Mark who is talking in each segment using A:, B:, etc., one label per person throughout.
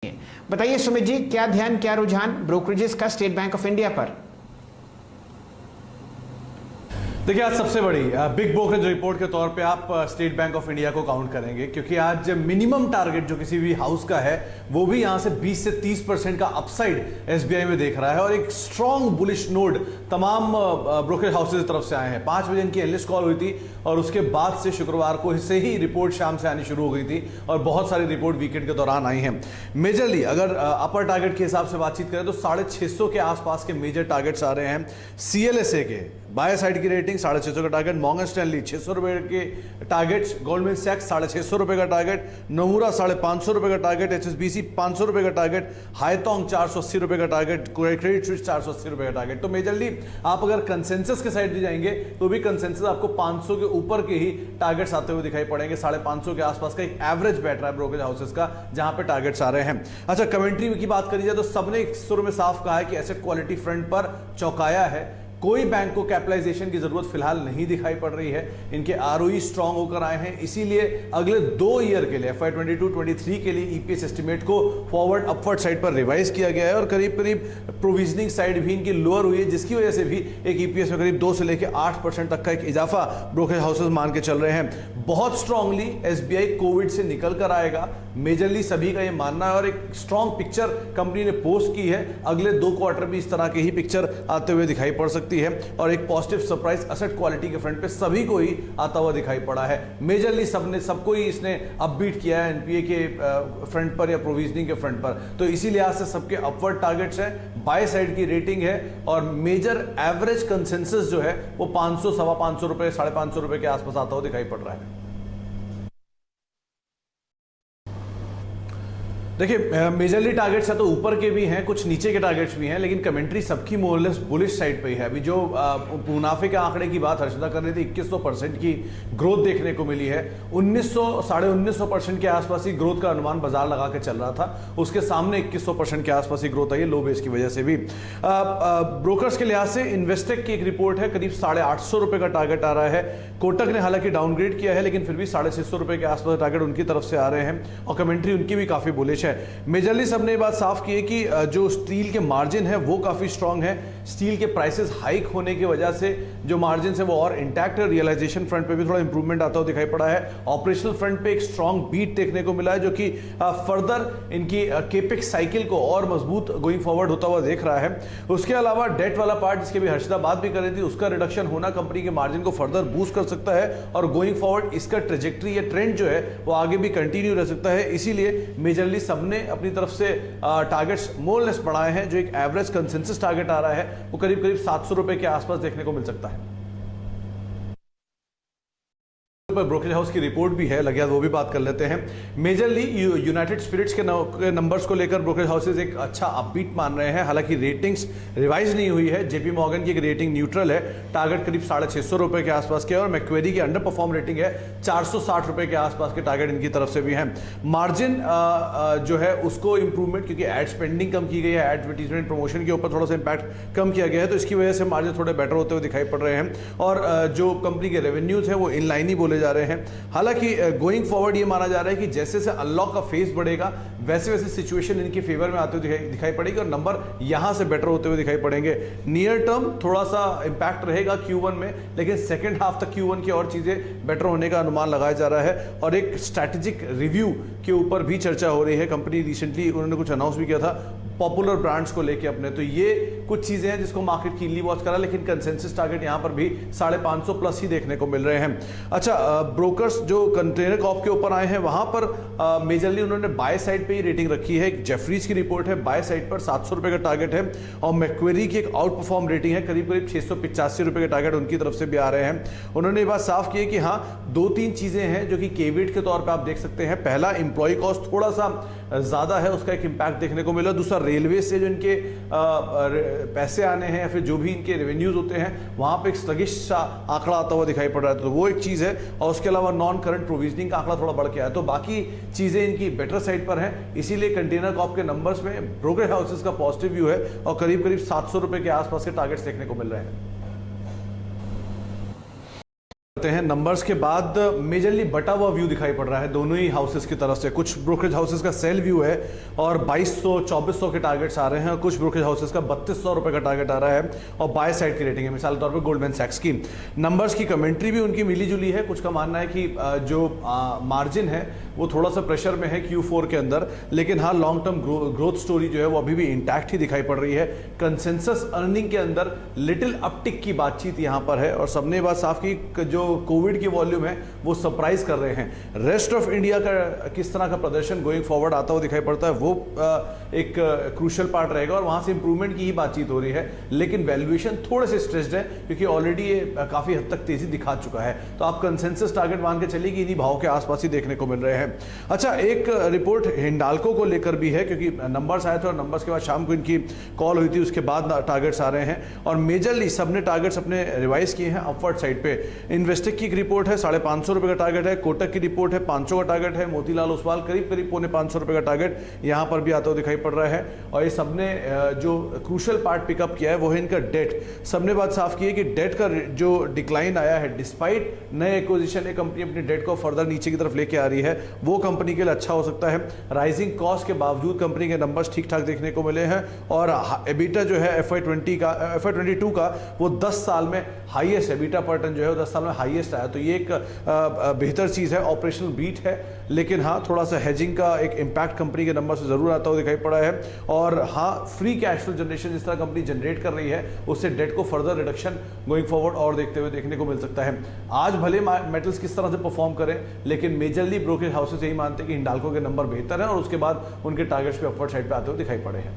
A: बताइए सुमित जी, क्या ध्यान क्या रुझान ब्रोकरेजेस का स्टेट बैंक ऑफ इंडिया पर?
B: देखिए, आज सबसे बड़ी बिग ब्रोकरेज रिपोर्ट के तौर पे आप स्टेट बैंक ऑफ इंडिया को काउंट करेंगे, क्योंकि आज मिनिमम टारगेट जो किसी भी हाउस का है वो भी यहां से 20 से 30% का अपसाइड एसबीआई में देख रहा है और एक स्ट्रॉन्ग बुलिश नोड तमाम ब्रोकरेज हाउसेज की तरफ से आए हैं। 5 बजे इनकी एनालिस्ट कॉल हुई थी और उसके बाद से शुक्रवार को से ही रिपोर्ट शाम से आनी शुरू हो गई थी और बहुत सारी रिपोर्ट वीकेंड के दौरान आई हैं। मेजरली अगर अपर टारगेट के हिसाब से बातचीत करें तो 650 के आसपास के मेजर टारगेट्स आ रहे हैं। सीएलएसए के बाय साइड की रेटिंग 650 का टारगेट, मॉर्गन स्टैनली 600 रुपए के टारगेट्स, गोल्डमैन सैक्स 650 रुपए का टारगेट, नोमुरा 550 रुपए का टारगेट, एचएसबीसी 500 रुपए का टारगेट, हाईतोंग 480 रुपए का टारगेट, क्रेडिट स्विस 480 रुपए का टारगेट। तो मेजरली आप अगर कंसेंसस के साइड भी जाएंगे तो भी कंसेंसस आपको 500 के ऊपर के ही टारगेट्स आते हुए दिखाई पड़ेंगे। 550 के आसपास का एक एवरेज बैठ रहा है ब्रोकरेज हाउसेस का, जहां पे टारगेट्स आ रहे हैं। अच्छा, कमेंट्री की बात करी जाए तो सबने एक सुर में साफ कहा है कि एसेट क्वालिटी फ्रंट पर चौंकाया है। कोई बैंक को कैपिटलाइजेशन की जरूरत फिलहाल नहीं दिखाई पड़ रही है। इनके आरओई स्ट्रांग होकर आए हैं, इसीलिए अगले 2 ईयर के लिए FY 22-23 के लिए ईपीएस एस्टिमेट को फॉरवर्ड अपवर्ड साइड पर रिवाइज किया गया है और करीब करीब प्रोविजनिंग साइड भी इनकी लोअर हुई है, जिसकी वजह से भी एक ईपीएस में करीब 2 से लेकर 8% तक का एक इजाफा ब्रोकरेज हाउसेस मान के चल रहे हैं। बहुत स्ट्रांगली एसबीआई कोविड से निकल कर आएगा, मेजरली सभी का यह मानना है और एक स्ट्रांग पिक्चर कंपनी ने पोस्ट की है। अगले 2 क्वार्टर भी इस तरह की ही पिक्चर आते हुए दिखाई पड़ सकती है और एक पॉजिटिव सरप्राइज एसेट क्वालिटी के फ्रंट पे सभी को ही आता हुआ दिखाई पड़ा है। मेजरली सबको ही इसने अपबीट किया है एनपीए के फ्रंट पर या प्रोविजनिंग के फ्रंट पर, तो इसी लिहाज से सबके अपवर्ड टारगेट्स हैं, बाय साइड की रेटिंग है और मेजर एवरेज कंसेंसस जो है वो 500, 550 रुपए, 550 रुपए के आसपास आता हुआ दिखाई पड़ रहा है। देखिए, मेजरली टारगेट्स है तो ऊपर के भी हैं, कुछ नीचे के टारगेट्स भी हैं, लेकिन कमेंट्री सबकी मोरलेस बुलिश साइड पे ही है। अभी जो मुनाफे के आंकड़े की बात हर्षिता कर रही थी, 2100% की ग्रोथ देखने को मिली है। 1900-1950% के आसपास ही ग्रोथ का अनुमान बाजार लगा के चल रहा था, उसके सामने 2100% के आसपास ही ग्रोथ आई है, लो बेस की वजह से भी। ब्रोकर्स के लिहाज से इन्वेस्टेक की एक रिपोर्ट है, करीब 850 रुपए का टारगेट आ रहा है। कोटक ने हालांकि डाउनग्रेड किया है, लेकिन फिर भी 650 रुपए के आसपास टारगेट उनकी तरफ से आ रहे हैं और कमेंट्री उनकी भी काफी बुलिश है। मेजरली सबने ये बात साफ की है कि जो स्टील के मार्जिन है वो काफी स्ट्रांग है। स्टील के प्राइसेस हाइक होने की वजह से जो मार्जिन है वो और इंटैक्ट है। रियलाइजेशन फ्रंट पे भी थोड़ा इंप्रूवमेंट आता हुआ दिखाई पड़ा है। ऑपरेशनल फ्रंट पे एक स्ट्रांग बीट देखने को मिला है, जो कि फर्दर इनकी केपेक्स साइकिल को और मजबूत गोइंग फॉरवर्ड होता हुआ देख रहा है। उसके अलावा डेट वाला पार्ट, जिसके भी हर्षिता बात भी कर रही थी, उसका रिडक्शन होना कंपनी के मार्जिन को फर्दर बूस्ट कर सकता है और गोइंग फॉरवर्ड इसका ट्रेजेक्टरी या ट्रेंड जो है वो आगे भी कंटिन्यू रह सकता है। इसीलिए मेजरली सबने अपनी तरफ से टारगेट्स मोर लेस बढ़ाए हैं। जो एक एवरेज कंसेंसस टारगेट आ रहा है वो करीब करीब 700 रुपए के आसपास देखने को मिल सकता है। ब्रोकरेज हाउस की रिपोर्ट भी है, लगे वो भी बात कर लेते हैं। मेजरली यूनाइटेड स्पिरिट्स के नंबर्स को लेकर ब्रोकरेज हाउसेज एक अच्छा अपबीट मान रहे हैं। हालांकि रेटिंग्स रिवाइज नहीं हुई है। जेपी मॉर्गन की एक रेटिंग न्यूट्रल है, टारगेट करीब 650 रुपए के आसपास के, और मैक्वेरी की अंडर परफॉर्म रेटिंग है, 460 रुपए के आसपास के टारगेट इनकी तरफ से भी हैं। मार्जिन जो है उसको इंप्रूवमेंट, क्योंकि एड स्पेंडिंग कम की गई है, एडवर्टीजमेंट प्रमोशन के ऊपर थोड़ा सा इंपैक्ट कम किया गया है, तो इसकी वजह से मार्जिन थोड़े बेटर होते हुए दिखाई पड़ रहे हैं और जो कंपनी के रेवेन्यूज है वो इनलाइन ही बोले जा रहे हैं। हालांकि गोइंग फॉरवर्ड ये माना जा रहा है कि जैसे जैसे अनलॉक का फेज बढ़ेगा वैसे वैसे सिचुएशन इनकी फेवर में आते हुए दिखाई पड़ेगी और नंबर यहां से बेटर होते हुए दिखाई पड़ेंगे। नियर टर्म थोड़ा सा इंपैक्ट रहेगा Q1 में, लेकिन सेकंड हाफ तक Q1 की और चीजें बेटर होने का अनुमान लगाया जा रहा है और एक स्ट्रैटेजिक रिव्यू के ऊपर भी चर्चा हो रही है। कंपनी रिसेंटली उन्होंने कुछ अनाउंस भी किया था पॉपुलर ब्रांड्स को लेके अपने, तो ये कुछ चीजें हैं जिसको मार्केट कीनली वॉच करा, लेकिन कंसेंसस टारगेट यहां पर भी 550 प्लस ही देखने को मिल रहे हैं। अच्छा, ब्रोकर्स जो कंटेनर कॉर्प के ऊपर आए हैं वहां पर मेजरली उन्होंने बाय साइड पे ही रेटिंग रखी है। जेफरीज की रिपोर्ट है, बाय साइड पर 700 रुपए का टारगेट है और मैक्वेरी की एक आउट परफॉर्म रेटिंग है, करीब करीब 685 रुपए के टारगेट उनकी तरफ से भी आ रहे हैं। उन्होंने ये बात साफ की है कि हाँ, 2-3 चीजें हैं जो कि केविट के तौर पर आप देख सकते हैं। पहला, इंप्लॉय कॉस्ट थोड़ा सा ज्यादा है, उसका एक इंपैक्ट देखने को मिला। दूसरा, रेलवे से जो इनके पैसे आने हैं या फिर जो भी इनके रेवेन्यूज होते हैं वहां पे एक स्लगिश सा आंकड़ा आता हुआ दिखाई पड़ रहा है, तो वो एक चीज है। और उसके अलावा नॉन करंट प्रोविजनिंग का आंकड़ा थोड़ा बढ़ के आया, तो बाकी चीजें इनकी बेटर साइड पर हैं। इसीलिए कंटेनर कॉर्प के नंबर्स में ब्रोकरेज हाउसेस का पॉजिटिव व्यू है और करीब करीब 700 रुपए के आसपास के टारगेट्स देखने को मिल रहे हैं। हैं नंबर्स के बाद मेजरली बटा हुआ व्यू दिखाई पड़ रहा है दोनों ही हाउसेस की तरफ से। कुछ ब्रोकरेज हाउसेस का सेल व्यू है और 2200-2400 के टारगेट्स आ रहे हैं और कुछ ब्रोकरेज हाउसेस का 3200 रुपए का टारगेट आ रहा है और बाय साइड की रेटिंग है। मिसाल के तौर पर गोल्डमैन सैक्स की नंबर्स की कमेंट्री भी उनकी मिली जुली है। कुछ का मानना है कि जो मार्जिन है वो थोड़ा सा प्रेशर में है Q4 के अंदर, लेकिन हाँ लॉन्ग टर्म ग्रोथ स्टोरी जो है वो अभी भी इंटैक्ट ही दिखाई पड़ रही है। कंसेंसस अर्निंग के अंदर लिटिल अपटिक की बातचीत यहां पर है और सबने बात साफ की जो कोविड की वॉल्यूम है वो सरप्राइज कर रहे हैं। रेस्ट ऑफ इंडिया का किस तरह का प्रदर्शन गोइंग फॉरवर्ड आता हुआ दिखाई पड़ता है वो एक क्रूशियल पार्ट रहेगा और वहां से इंप्रूवमेंट की ही बातचीत हो रही है, लेकिन वैल्यूएशन थोड़े से स्ट्रेस्ड है क्योंकि ऑलरेडी ये काफी हद तक तेजी दिखा चुका है। तो आप कंसेंसस टारगेट मान के चलिए कि इन्हीं भाव के आसपास ही देखने को मिल रहे हैं। अच्छा, एक रिपोर्ट हिंडाल्को को लेकर भी है क्योंकि नंबर्स आए थे और नंबर्स के बाद शाम को इनकी कॉल हुई थी, उसके बाद टारगेट्स आ रहे हैं और मेजरली सबने टारगेट्स अपने रिवाइज किए हैं अपवर्ड साइड पे। इन्वेस्टिक की एक रिपोर्ट है 550 रुपए का टारगेट है, कोटक की रिपोर्ट है 500 का टारगेट है, मोतीलाल ओसवाल करीब करीब 550 रुपए का टारगेट यहां पर भी आता हुआ दिखाई पड़ रहा है। और ये सबने जो क्रूशियल पार्ट पिकअप किया है वो है इनका डेट। सबने बात साफ की है कि डेट का जो डिक्लाइन आया है डिस्पाइट नए एक्विजिशन, ये कंपनी अपनी डेट को फर्दर नीचे की तरफ लेके आ रही है, वो कंपनी के लिए अच्छा हो सकता है। राइजिंग कॉस्ट के बावजूद कंपनी के नंबर्स ठीक ठाक देखने को मिले हैं और एबिटा जो है FY22 का वो 10 साल में हाईएस्ट एबिटा पर टन जो है वो 10 साल में हाईएस्ट आया। तो ये एक बेहतर चीज है, ऑपरेशनल बीट है, लेकिन हाँ थोड़ा सा हेजिंग का एक इंपैक्ट कंपनी के नंबर से जरूर आता हुआ दिखाई पड़ा है। और हाँ फ्री कैश फ्लो जनरेशन जिस तरह कंपनी जनरेट कर रही है उससे डेट को फर्दर रिडक्शन गोइंग फॉरवर्ड और देखते हुए देखने को मिल सकता है। आज भले मेटल्स किस तरह से परफॉर्म करें, लेकिन मेजरली ब्रोकरेज हाउसेस यही मानते हैं कि हिंडाल्को के नंबर बेहतर है और उसके बाद उनके टारगेट्स पे अपवर्ड साइड पे आते हुए दिखाई पड़े हैं।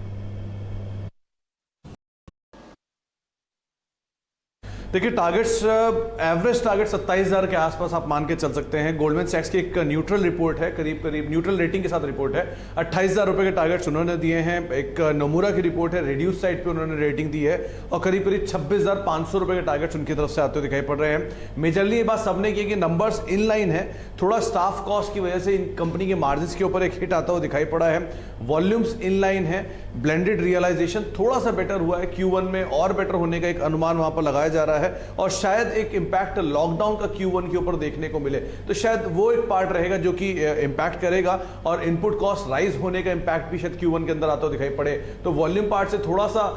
B: देखिए टारगेट्स, एवरेज टारगेट 27,000 के आसपास आप मान के चल सकते हैं। गोल्डमैन सैक्स की एक न्यूट्रल रिपोर्ट है, करीब करीब न्यूट्रल रेटिंग के साथ रिपोर्ट है, 28,000 रुपए के टारगेट्स उन्होंने दिए हैं। एक नोमुरा की रिपोर्ट है, रिड्यूस साइड पे उन्होंने रेटिंग दी है और करीब करीब 26,500 रुपए के टारगेट्स उनकी तरफ से आते हुए दिखाई पड़ रहे हैं। मेजरली ये बात सबने की कि नंबर्स इन लाइन है, थोड़ा स्टाफ कॉस्ट की वजह से इन कंपनी के मार्जिन के ऊपर एक हिट आता हुआ दिखाई पड़ा है। वॉल्यूम्स इन लाइन है, ब्लेंडेड रियलाइजेशन थोड़ा सा बेटर हुआ है, Q1 में और बेटर होने का एक अनुमान वहां पर लगाया जा रहा है और शायद एक इंपैक्ट लॉकडाउन का Q1 के ऊपर देखने को मिले, तो शायद वो एक पार्ट रहेगा जो कि इंपैक्ट करेगा और इनपुट कॉस्ट राइज होने का इंपैक्ट भी शायद Q1 के अंदर आता हुआ दिखाई पड़े। तो वॉल्यूम पार्ट से थोड़ा सा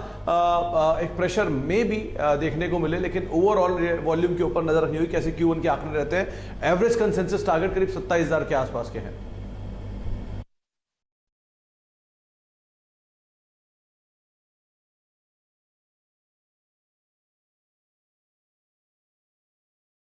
B: एक प्रेशर में भी देखने को मिले, लेकिन ओवरऑल वॉल्यूम के ऊपर नजर रखनी हुई कैसे Q1 के आंकड़े रहते हैं। एवरेज कंसेंसस टारगेट करीब 27,000 के आसपास के हैं।